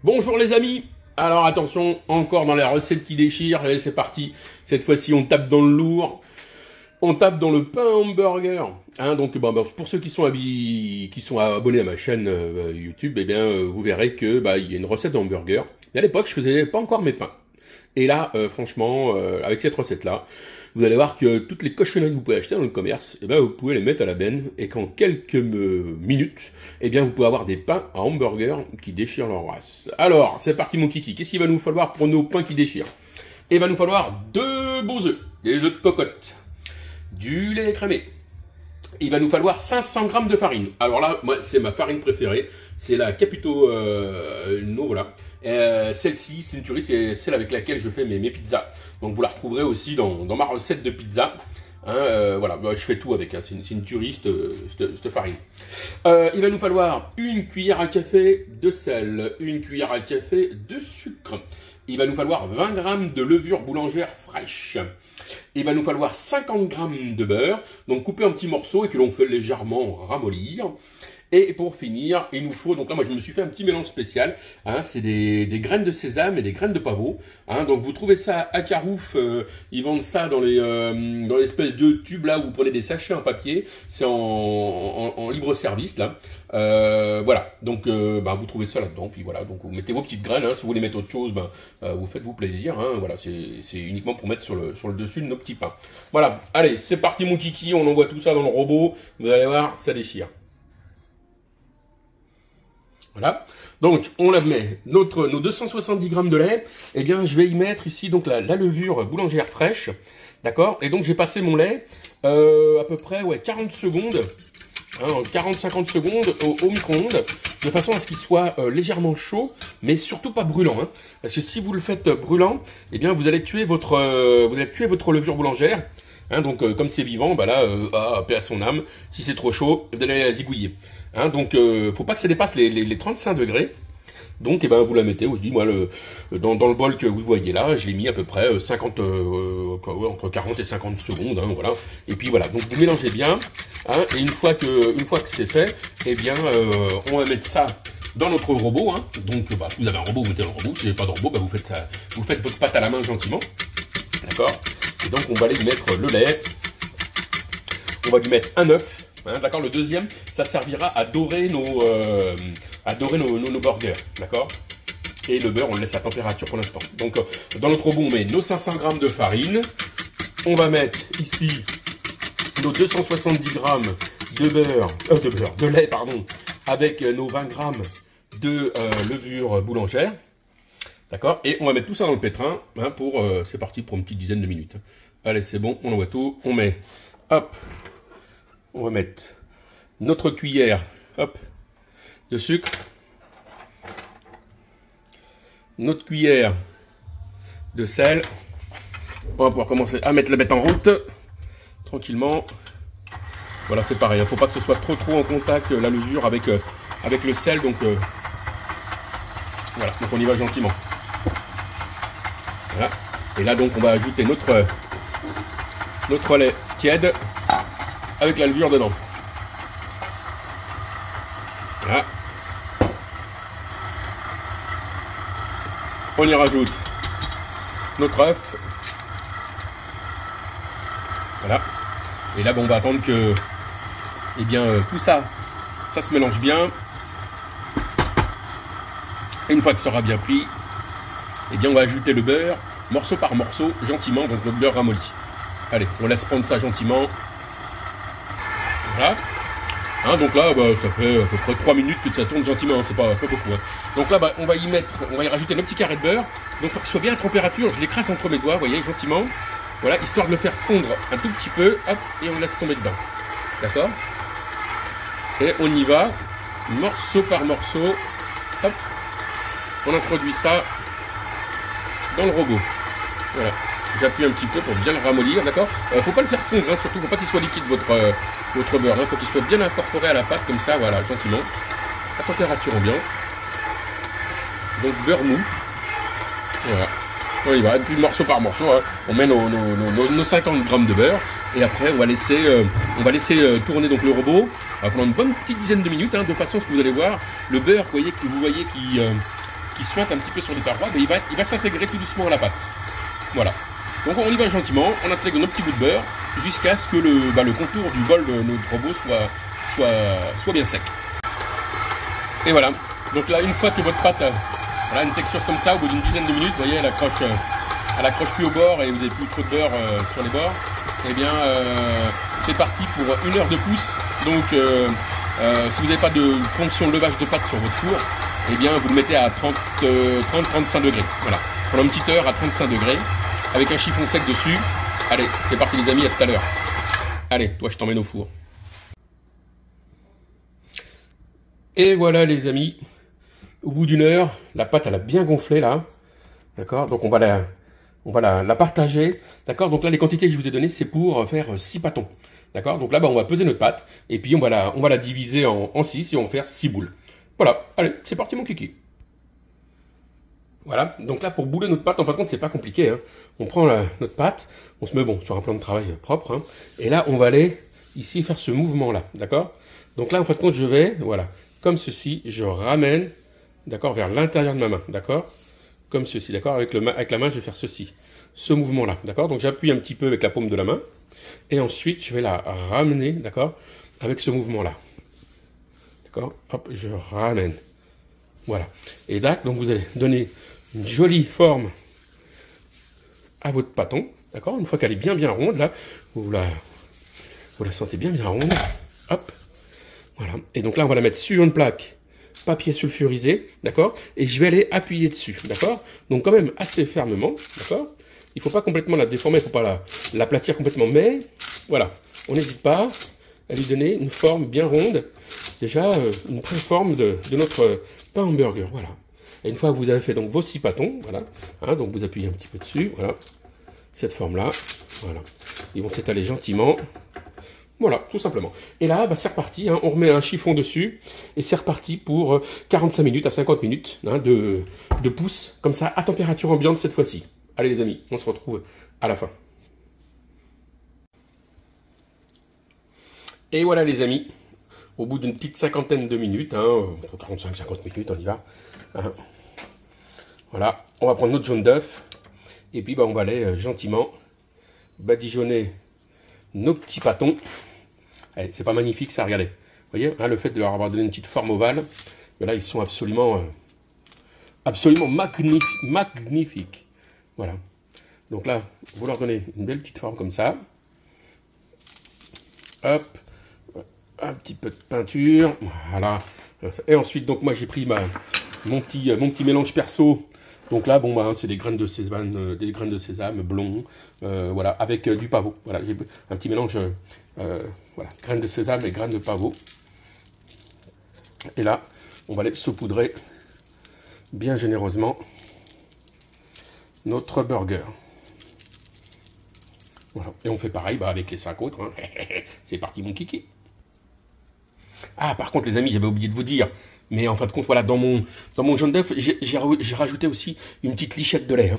Bonjour les amis. Alors attention, encore dans la recette qui déchire, allez c'est parti. Cette fois-ci on tape dans le lourd, on tape dans le pain hamburger. Donc pour ceux qui sont abonnés à ma chaîne YouTube, eh bien vous verrez que il y a une recette de hamburger. Et à l'époque je faisais pas encore mes pains. Et là franchement avec cette recette là, vous allez voir que toutes les cochonneries que vous pouvez acheter dans le commerce, eh bien, vous pouvez les mettre à la benne et qu'en quelques minutes, eh bien, vous pouvez avoir des pains à hamburger qui déchirent leur race. Alors, c'est parti mon kiki. Qu'est-ce qu'il va nous falloir pour nos pains qui déchirent? Il va nous falloir 2 beaux œufs, des œufs de cocotte, du lait écrémé. Il va nous falloir 500 g de farine. Alors là, moi, c'est ma farine préférée. C'est la Capito No, voilà. Celle-ci, c'est une tuerie, c'est celle avec laquelle je fais mes pizzas. Donc vous la retrouverez aussi dans ma recette de pizza. Voilà, je fais tout avec, c'est une tuerie, cette farine. Il va nous falloir une cuillère à café de sel, une cuillère à café de sucre. Il va nous falloir 20 g de levure boulangère fraîche. Il va nous falloir 50 g de beurre, donc coupé en petits morceaux et que l'on fait légèrement ramollir. Et pour finir, il nous faut, donc là moi je me suis fait un petit mélange spécial, c'est des graines de sésame et des graines de pavot. Donc vous trouvez ça à Carouf, ils vendent ça dans l'espèce de tube là où vous prenez des sachets en papier, c'est en libre service là. Voilà, donc vous trouvez ça là-dedans, puis voilà, donc vous mettez vos petites graines, si vous voulez mettre autre chose, vous faites-vous plaisir, voilà, c'est uniquement pour mettre sur le dessus de nos petits pains. Voilà, allez, c'est parti mon kiki, on envoie tout ça dans le robot, vous allez voir, ça déchire. Voilà, donc on la met, nos 270 g de lait, eh bien je vais y mettre ici donc la levure boulangère fraîche, d'accord? Et donc j'ai passé mon lait à peu près 40 secondes, 40-50 secondes au micro-ondes, de façon à ce qu'il soit légèrement chaud, mais surtout pas brûlant, parce que si vous le faites brûlant, eh bien vous allez tuer votre levure boulangère. Donc comme c'est vivant, paix à son âme, si c'est trop chaud, vous allez la zigouiller. Donc faut pas que ça dépasse les 35 degrés. Donc vous la mettez, je dis moi dans le bol que vous voyez là, je l'ai mis à peu près entre 40 et 50 secondes, voilà. Et puis voilà, donc vous mélangez bien, et une fois que c'est fait, eh bien on va mettre ça dans notre robot, Donc si vous avez un robot, vous mettez dans le robot, si vous n'avez pas de robot, vous faites votre pâte à la main gentiment. D'accord? Et donc on va aller y mettre le lait, on va lui mettre un œuf, d'accord? Le deuxième, ça servira à dorer nos burgers, d'accord? Et le beurre, on le laisse à température pour l'instant. Donc dans notre robot, on met nos 500 g de farine, on va mettre ici nos 270 g de lait, pardon, avec nos 20 g de levure boulangère. D'accord? Et on va mettre tout ça dans le pétrin, c'est parti pour une petite dizaine de minutes. Allez, c'est bon, on envoie tout, on met, hop, on va mettre notre cuillère, hop, de sucre, notre cuillère de sel. On va pouvoir commencer à mettre la bête en route, tranquillement. Voilà, c'est pareil, faut pas que ce soit trop en contact, la levure, avec le sel, donc voilà, donc on y va gentiment. Voilà. Et là donc on va ajouter notre lait tiède avec la levure dedans. Voilà. On y rajoute notre œuf. Voilà. Et là on va attendre que tout ça se mélange bien. Et une fois que ça sera bien pris, on va ajouter le beurre, morceau par morceau, gentiment, donc notre beurre ramolli. Allez, on laisse prendre ça gentiment. Voilà. Donc là, ça fait à peu près 3 minutes que ça tourne gentiment, c'est pas beaucoup. Donc là, on va y rajouter nos petits carrés de beurre. Donc pour qu'il soit bien à température, je l'écrase entre mes doigts, vous voyez, gentiment. Voilà, histoire de le faire fondre un tout petit peu, hop, et on laisse tomber dedans. D'accord? Et on y va, morceau par morceau, hop. On introduit ça dans le robot. Voilà. J'appuie un petit peu pour bien le ramollir, d'accord? Faut pas le faire fondre, surtout faut pas qu'il soit liquide votre beurre, faut qu'il soit bien incorporé à la pâte, comme ça, voilà, gentiment. À température ambiante. Donc beurre mou. Voilà. On y va, et puis morceau par morceau, on met nos 50 g de beurre, et après on va laisser tourner donc le robot pendant une bonne petite dizaine de minutes, de façon à ce que vous allez voir le beurre, vous voyez qui suinte un petit peu sur les parois, ben, il va s'intégrer tout doucement à la pâte. Voilà. Donc on y va gentiment, on intègre nos petits bouts de beurre jusqu'à ce que le contour du bol de notre robot soit bien sec. Et voilà. Donc là, une fois que votre pâte a une texture comme ça, au bout d'une dizaine de minutes, vous voyez, elle accroche plus au bord et vous n'avez plus trop de beurre sur les bords. Et bien, c'est parti pour 1 heure de pouce. Donc, si vous n'avez pas de fonction de levage de pâte sur votre four, eh bien, vous le mettez à 30-35 degrés. Voilà. Pendant une petite heure à 35 degrés, avec un chiffon sec dessus. Allez, c'est parti les amis, à tout à l'heure. Allez, toi je t'emmène au four. Et voilà les amis, au bout d'une heure, la pâte elle a bien gonflé là. D'accord, donc on va la partager. D'accord, donc là les quantités que je vous ai données, c'est pour faire 6 pâtons. D'accord, donc là on va peser notre pâte, et puis on va la diviser en 6 et on va faire 6 boules. Voilà, allez, c'est parti mon kiki. Voilà, donc là pour bouler notre pâte, en fin de compte c'est pas compliqué, hein. On prend notre pâte, on se met sur un plan de travail propre, hein, et là on va aller ici faire ce mouvement là, d'accord. Donc là en fin de compte je vais, voilà, comme ceci, je ramène, d'accord, vers l'intérieur de ma main, d'accord, comme ceci, d'accord, avec la main je vais faire ceci, ce mouvement là, d'accord, donc j'appuie un petit peu avec la paume de la main, et ensuite je vais la ramener, d'accord, avec ce mouvement là, d'accord, hop, je ramène, voilà, et là donc vous allez donner une jolie forme à votre pâton, d'accord. Une fois qu'elle est bien ronde, là, vous la sentez bien ronde, hop, voilà. Et donc là, on va la mettre sur une plaque papier sulfurisé, d'accord. Et je vais aller appuyer dessus, d'accord. Donc quand même assez fermement, d'accord. Il ne faut pas complètement la déformer, il ne faut pas l'aplatir complètement, mais voilà, on n'hésite pas à lui donner une forme bien ronde, déjà une vraie forme de notre pain hamburger, voilà. Et une fois que vous avez fait donc vos 6 pâtons, voilà, hein, donc vous appuyez un petit peu dessus, voilà, cette forme-là, voilà. Ils vont s'étaler gentiment, voilà, tout simplement. Et là, c'est reparti, hein, on remet un chiffon dessus, et c'est reparti pour 45 minutes à 50 minutes hein, de pouce, comme ça, à température ambiante cette fois-ci. Allez les amis, on se retrouve à la fin. Et voilà les amis, au bout d'une petite cinquantaine de minutes, hein, 45-50 minutes, on y va. Hein. Voilà, on va prendre notre jaune d'œuf et puis on va aller gentiment badigeonner nos petits pâtons. C'est pas magnifique ça, regardez. Vous voyez, hein, le fait de leur avoir donné une petite forme ovale, mais là ils sont absolument magnifiques. Voilà. Donc là, vous leur donnez une belle petite forme comme ça. Hop, un petit peu de peinture, voilà. Et ensuite, donc moi j'ai pris mon petit mélange perso. Donc là, c'est des graines de sésame blond, voilà, avec du pavot. Voilà, j'ai un petit mélange, voilà, graines de sésame et graines de pavot. Et là, on va aller saupoudrer bien généreusement notre burger. Voilà, et on fait pareil avec les 5 autres. Hein. C'est parti mon kiki. Ah, par contre, les amis, j'avais oublié de vous dire, mais en fin de compte, voilà, dans mon jaune d'œuf, j'ai rajouté aussi une petite lichette de lait.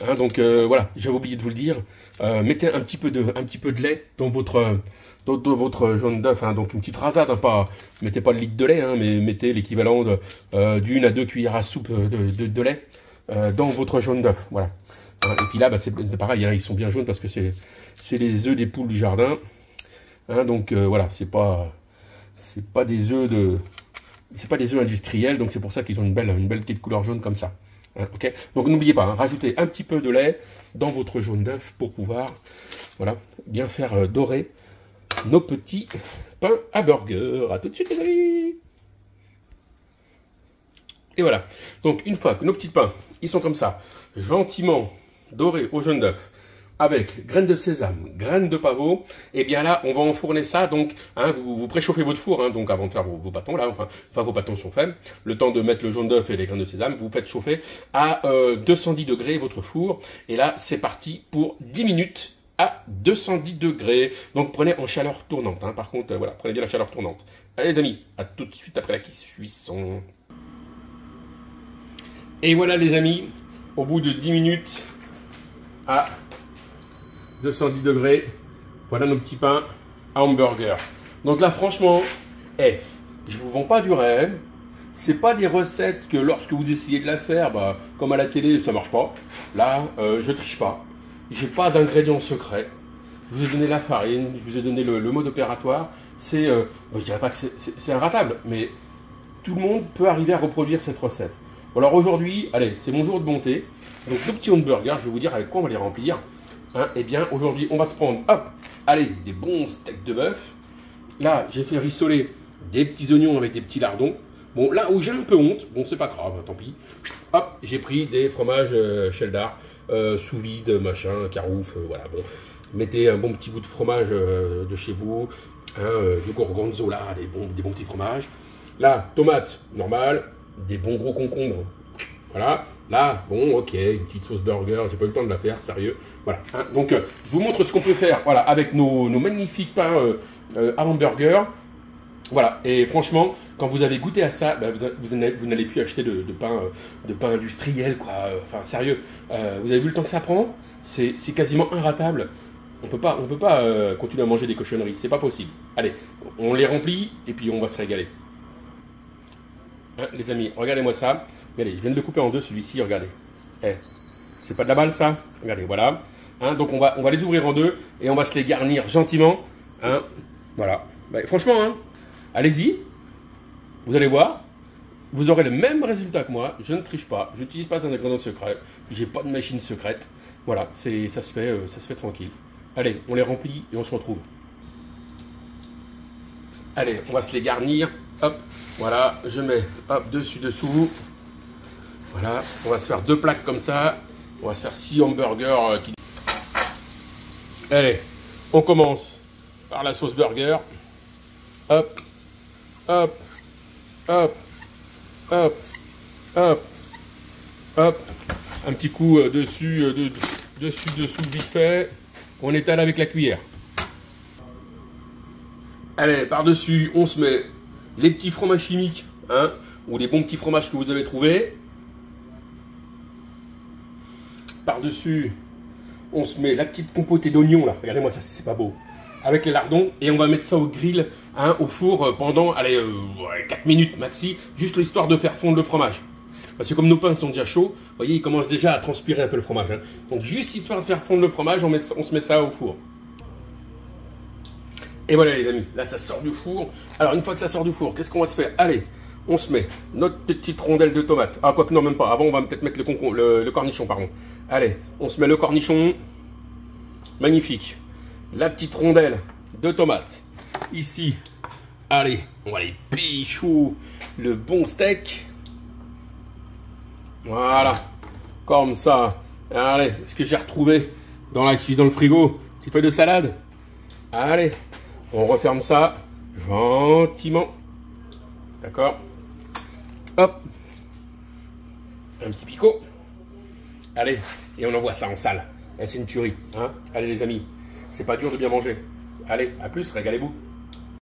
Hein, donc voilà, j'avais oublié de vous le dire. Mettez un petit peu de lait dans votre jaune d'œuf, hein, donc une petite rasade, hein, mettez pas le litre de lait, hein, mais mettez l'équivalent d'1 à 2 cuillères à soupe de lait dans votre jaune d'œuf. Voilà. Hein, et puis là, c'est pareil, hein, ils sont bien jaunes parce que c'est les œufs des poules du jardin. Hein, donc voilà, c'est pas des œufs industriels, donc c'est pour ça qu'ils ont une belle petite couleur jaune comme ça. Hein, okay, donc n'oubliez pas, hein, rajoutez un petit peu de lait dans votre jaune d'œuf pour pouvoir, voilà, bien faire dorer nos petits pains à burger. À tout de suite les amis. Et voilà. Donc une fois que nos petits pains, ils sont comme ça, gentiment dorés au jaune d'œuf, avec graines de sésame, graines de pavot, et bien là, on va enfourner ça, donc, hein, vous préchauffez votre four, hein, donc avant de faire vos pâtons, là, enfin, vos pâtons sont faits, le temps de mettre le jaune d'œuf et les graines de sésame, vous faites chauffer à 210 degrés votre four, et là, c'est parti pour 10 minutes à 210 degrés, donc prenez en chaleur tournante, hein, par contre, voilà, prenez bien la chaleur tournante. Allez les amis, à tout de suite après la cuisson. Et voilà les amis, au bout de 10 minutes à 210 degrés, voilà nos petits pains à hamburger. Donc là franchement, je vous vends pas du rêve, c'est pas des recettes que lorsque vous essayez de la faire, bah, comme à la télé, ça marche pas. Là, je triche pas. J'ai pas d'ingrédients secrets. Je vous ai donné la farine, je vous ai donné le mode opératoire. C'est, je dirais pas que c'est inratable, mais tout le monde peut arriver à reproduire cette recette. Bon, alors aujourd'hui, allez, c'est mon jour de bonté. Donc nos petits hamburgers, je vais vous dire avec quoi on va les remplir. Hein, eh bien, aujourd'hui, on va se prendre, hop, allez, des bons steaks de bœuf. Là, j'ai fait rissoler des petits oignons avec des petits lardons. Bon, là où j'ai un peu honte, bon, c'est pas grave, tant pis. Hop, j'ai pris des fromages cheddar, sous vide, machin, carouf, voilà, bon. Mettez un bon petit bout de fromage de chez vous, hein, de gorgonzola, des bons petits fromages. Là, tomates, normal, des bons gros concombres. Voilà, là, bon, ok, une petite sauce burger, j'ai pas eu le temps de la faire, sérieux. Voilà, hein, donc je vous montre ce qu'on peut faire, voilà, avec nos magnifiques pains à hamburger. Voilà, et franchement, quand vous avez goûté à ça, bah, vous n'allez plus acheter de pain industriel, quoi. Enfin, sérieux, vous avez vu le temps que ça prend? C'est quasiment inratable. On peut pas continuer à manger des cochonneries, c'est pas possible. Allez, on les remplit et puis on va se régaler. Hein, les amis, regardez-moi ça. Regardez, je viens de le couper en deux, celui-ci, regardez. Eh, c'est pas de la balle, ça? Regardez, voilà. Hein, donc on va les ouvrir en deux et on va se les garnir gentiment. Hein, voilà. Bah, franchement, hein, allez-y. Vous allez voir. Vous aurez le même résultat que moi. Je ne triche pas. Je n'utilise pas d'ingrédients secrets. J'ai pas de machine secrète. Voilà, ça se fait tranquille. Allez, on les remplit et on se retrouve. Allez, on va se les garnir. Hop, voilà, je mets hop dessous. Voilà, on va se faire 2 plaques comme ça. On va se faire 6 hamburgers. Allez, on commence par la sauce burger. Hop, hop, hop, hop, hop, hop. Un petit coup dessous vite fait. On étale avec la cuillère. Allez, par-dessus, on se met les petits fromages chimiques, hein, ou les bons petits fromages que vous avez trouvés. Par-dessus, on se met la petite compotée d'oignons, là. Regardez-moi ça, c'est pas beau. Avec les lardons, et on va mettre ça au grill, hein, au four, pendant, allez, 4 minutes maxi, juste l'histoire de faire fondre le fromage. Parce que comme nos pains sont déjà chauds, vous voyez, ils commencent déjà à transpirer un peu le fromage. Hein. Donc juste histoire de faire fondre le fromage, on se met ça au four. Et voilà les amis, là ça sort du four. Alors une fois que ça sort du four, qu'est-ce qu'on va se faire? Allez, on se met notre petite rondelle de tomate. Ah quoique non, même pas. Avant on va peut-être mettre le cornichon, pardon. Allez, on se met le cornichon. Magnifique. La petite rondelle de tomate. Ici, allez, on va aller pécho le bon steak. Voilà, comme ça. Allez, ce que j'ai retrouvé dans le frigo, petite feuille de salade. Allez, on referme ça gentiment. D'accord. Hop. Un petit picot. Allez, et on envoie ça en salle. Et c'est une tuerie. Hein. Allez les amis, c'est pas dur de bien manger. Allez, à plus, régalez-vous.